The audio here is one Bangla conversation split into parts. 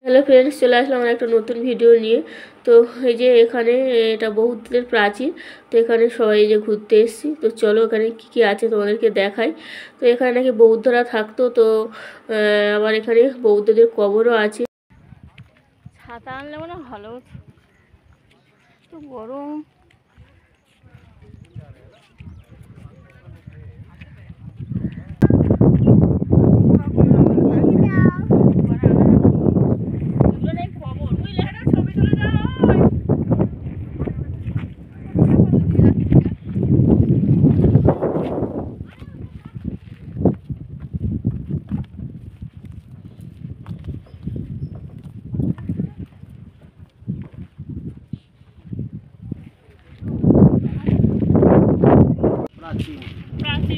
হ্যালো ফ্রেন্ডস, চলে আসলাম আমার একটা নতুন ভিডিও নিয়ে। তো এই যে এখানে এটা বৌদ্ধদের প্রাচীর। তো এখানে সবাই যে ঘুরতে এসেছি। তো চলো এখানে কি কি আছে তোমাদেরকে দেখাই। তো এখানে নাকি বৌদ্ধরা থাকতো। তো আবার এখানে বৌদ্ধদের কবরও আছে। ছাতা আনলে মনে ভালো, তো গরম।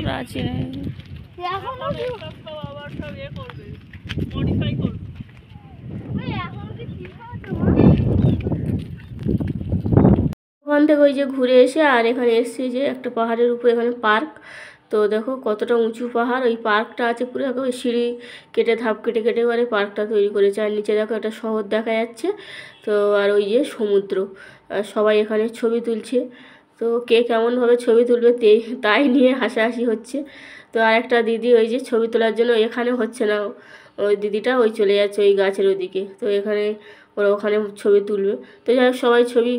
প্রাচীন ওখান থেকে ওই যে ঘুরে এসে আর এখানে এসেছি যে একটা পাহাড়ের উপরে এখানে পার্ক। তো দেখো কতটা উঁচু পাহাড়, ওই পার্কটা আছে পুরো। দেখো ওই সিঁড়ি কেটে ধাপ কেটে কেটে করে পার্কটা তৈরি করেছে। আর নিচে দেখো একটা শহর দেখা যাচ্ছে। তো আর ওই যে সমুদ্র, আর সবাই এখানে ছবি তুলছে। তো কে কেমনভাবে ছবি তুলবে তাই নিয়ে হাসাহাসি হচ্ছে। তো আর একটা দিদি ওই যে ছবি তোলার জন্য এখানে হচ্ছে না, ওই দিদিটা ওই চলে যাচ্ছে ওই গাছের ওদিকে। তো এখানে ওরা ওখানে ছবি তুলবে। তো যাই হোক সবাই ছবি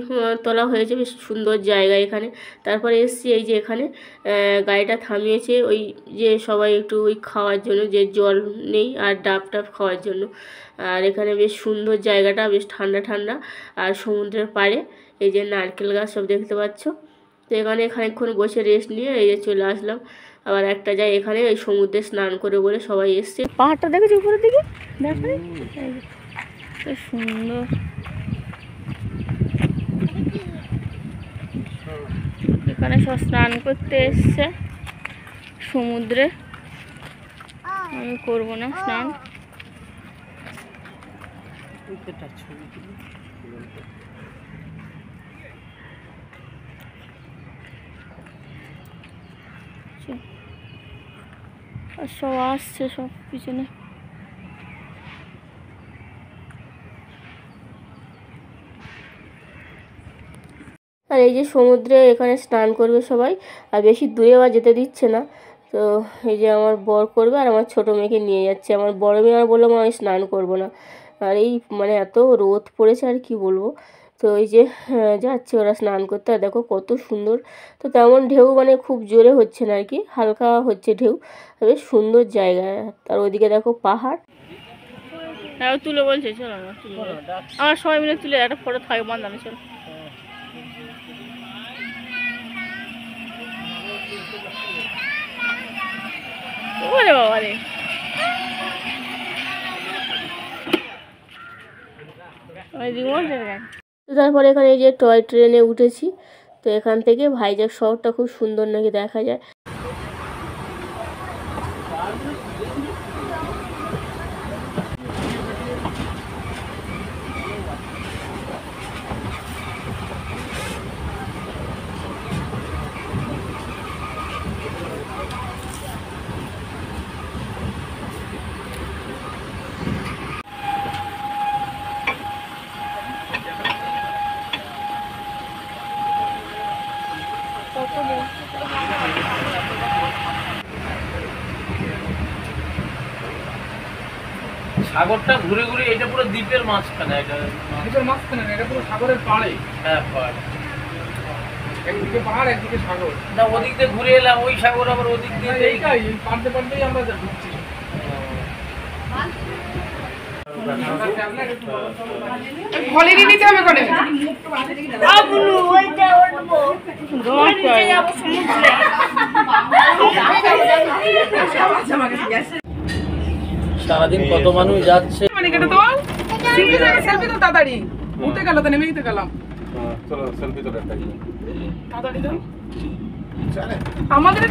তোলা হয়েছে, বেশ সুন্দর জায়গা এখানে। তারপরে এসছি এই যে এখানে গাড়িটা থামিয়েছে ওই যে সবাই একটু ওই খাওয়ার জন্য, যে জল নেই আর ডাব টাব খাওয়ার জন্য। আর এখানে বেশ সুন্দর জায়গাটা, বেশ ঠান্ডা ঠান্ডা। আর সমুদ্রের পাড়ে এই যে নারকেল গাছ সব দেখতে পাচ্ছ। তো এখানে খানিকক্ষণ বসে রেস্ট নিয়ে এই যে চলে আসলাম। আবার একটা যায় এখানে ওই সমুদ্রে স্নান করে বলে সবাই এসছে। পাহাড়টা দেখেছি উপরের দিকে, দেখো সুন্দর। এখানে সব স্নান করতে এসছে সমুদ্রে। আমি করবো না স্নান। আর সব আসছে সব পিছনে। আর এই যে সমুদ্রে এখানে স্নান করবে সবাই, আর বেশি দূরে আবার যেতে দিচ্ছে না। তো এই যে আমার বর করবে আর আমার ছোটো মেয়েকে নিয়ে যাচ্ছে। আমার বড় মেয়ে আর বললাম আমি স্নান করব না। আর এই মানে এত রোদ পড়েছে আর কি বলবো। তো এই যে যাচ্ছে ওরা স্নান করতে। আর দেখো কত সুন্দর। তো তেমন ঢেউ মানে খুব জোরে হচ্ছে না আর কি, হালকা হচ্ছে ঢেউ। বেশ সুন্দর জায়গা। আর ওইদিকে দেখো পাহাড়। হ্যাঁ তুলে বলছে, চলো আমার সবাই মিলে তুলে একটা ফটো থাকে বান্ধানো। চলো ওরে বাবা রে। তো তারপরে এখানে এই যে টয় ট্রেনে উঠেছি। তো এখান থেকে ভাইজ্যাক শহরটা খুব সুন্দর নাকি দেখা যায়। সাগরটা ঘুরে ঘুরে, এটা পুরো দ্বীপের মাঝখানে, এটা দ্বীপের মাঝখানে না, এটা পুরো সাগরের পাড়ে। হ্যাঁ পাড়, একদিকে পাহাড় একদিকে সাগর। না ওদিক দিয়ে ঘুরে এলাম, ওই সাগর আবার ওদিক দিয়ে এইটাই পাড়তে পাড়তেই আমরা ঢুকছি। ভলিনি নিতে হবে কোনে আবুলু ওইটা উঠবো নিচে যাব সমুদ্রে। সারাদিন কত মানুষ যাচ্ছে। মানে কেটে তো সেলফি তো তাড়াতাড়ি উঠে গেল, তো নেমেই তো গেলাম। চলো সেলফি তো একটা তাড়াতাড়ি দাও। আমাদের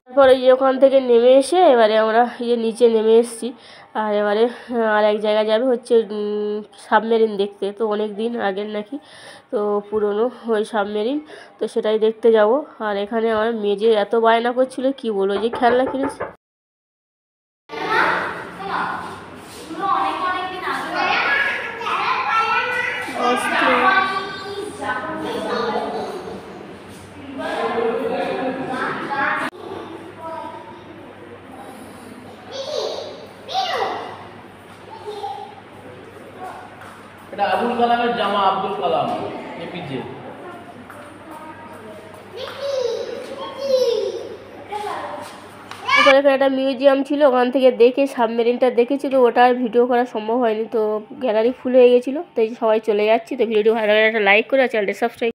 তারপরে এই যে ওখান থেকে নেমে এসে এবারে আমরা এই যে নিচে নেমে এসেছি। আর এবারে আর এক জায়গায় যাবে হচ্ছে সাবমেরিন দেখতে। তো অনেক দিন আগের নাকি, তো পুরনো ওই সাবমেরিন। তো সেটাই দেখতে যাব। আর এখানে আমার মেজে এত বায়না করছিল কি বলবো, যে খেলনা কিনেছি। এটা আবুল কালামের জামা, আব্দুল কালাম এপিজে। ওখানে একটা মিউজিয়াম ছিল, ওখান থেকে দেখে সাবমেরিনটা দেখেছি, তো ওটা আর ভিডিও করা সম্ভব হয়নি, তো গ্যালারি ফুল হয়ে গেছিলো, তাই সবাই চলে যাচ্ছি। তো ভিডিওটি ভালো লাগলে একটা লাইক করে আর চ্যানেলটা সাবস্ক্রাইব।